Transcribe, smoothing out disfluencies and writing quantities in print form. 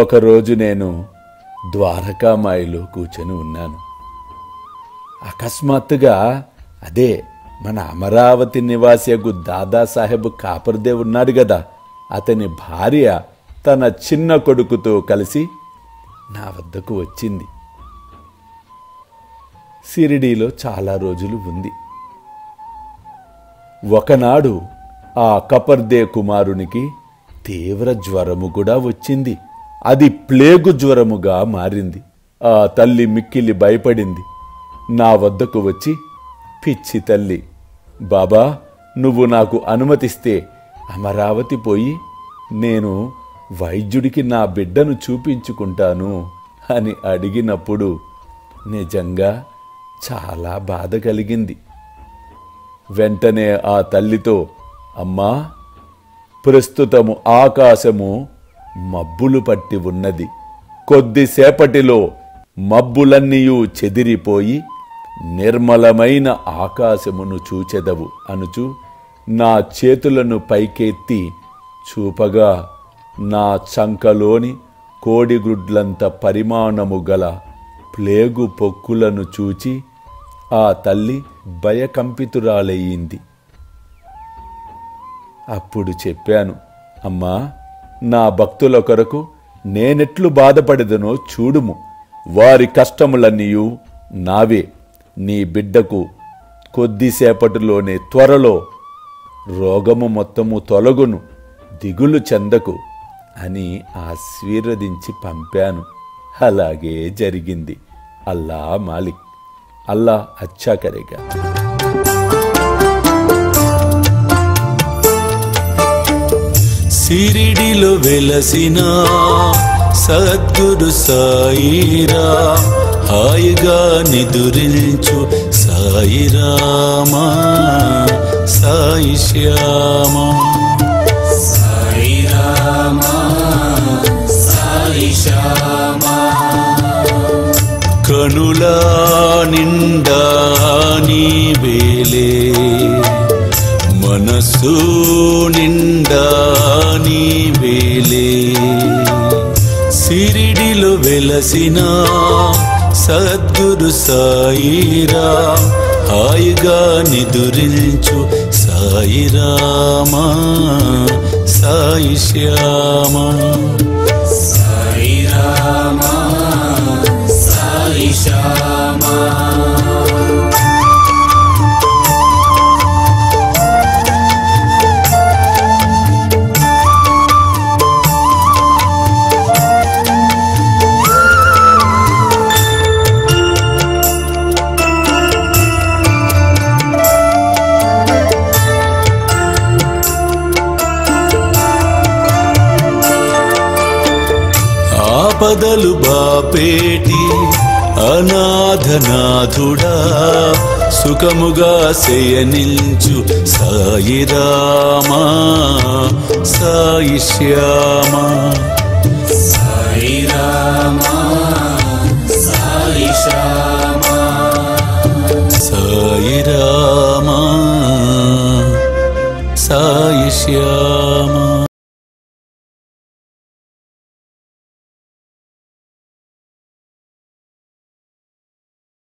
ఒకరోజు నేను ద్వారకామాయిలో కూర్చొని ఉన్నాను. అకస్మాత్తుగా అదే మన అమరావతి నివాసియగు దాదాసాహెబ్ కాపర్దే ఉన్నాడు కదా, అతని భార్య తన చిన్న కొడుకుతో కలిసి నా వద్దకు వచ్చింది. షిరిడీలో చాలా రోజులు ఉంది. ఒకనాడు ఆ కపర్దే కుమారునికి తీవ్ర జ్వరము కూడా వచ్చింది. అది ప్లేగు జ్వరముగా మారింది. ఆ తల్లి మిక్కిలి భయపడింది. నా వద్దకు వచ్చి, పిచ్చి తల్లి, బాబా, నువ్వు నాకు అనుమతిస్తే అమరావతి పోయి నేను వైద్యుడికి నా బిడ్డను చూపించుకుంటాను అని అడిగినప్పుడు నిజంగా చాలా బాధ కలిగింది. వెంటనే ఆ తల్లితో, అమ్మా, ప్రస్తుతము ఆకాశము మబ్బులు పట్టి ఉన్నది. కొద్దిసేపటిలో మబ్బులన్నీయూ చెదిరిపోయి నిర్మలమైన ఆకాశమును చూచెదవు అనుచు నా చేతులను పైకెత్తి చూపగా నా చంకలోని కోడిగుడ్లంత పరిమాణము గల ప్లేగు పొక్కులను చూచి ఆ తల్లి భయకంపితురాలయ్యింది. అప్పుడు చెప్పాను, అమ్మా, నా భక్తుల కొరకు నేనెట్లు బాధపడదనో చూడుము. వారి కష్టములన్నీయూ నావే. నీ బిడ్డకు కొద్దిసేపటిలోనే త్వరలో రోగము మొత్తము తొలగును, దిగులు చెందకు అని ఆశీర్వదించి పంపాను. అలాగే జరిగింది. అల్లా మాలిక్, అల్లా అచ్చా కరేగా. షిరిడిలో వెలసిన సద్గురు సాయిరా, హాయిగా నిదురించు సాయిరామా, సాయి శ్యామా, సాయిరామా, సాయి శ్యామా. కనుల నిండా నీ వేలే, మనసు నిండా నీ వేలే. షిరిడిలో వెలసిన సద్గురు సాయిరా, హాయిగా నిదురించు సాయిరామా, సాయి శ్యామా, సాయిరామా, సాయి శ్యామా. ఆపదలు బాపేటి అనాథనాథుడా, సుఖముగా శయనించు సాయిరామా, సాయి శ్యామా, సాయిరామా, సాయి శ్యామా, సాయిరామా, సాయి శ్యామా.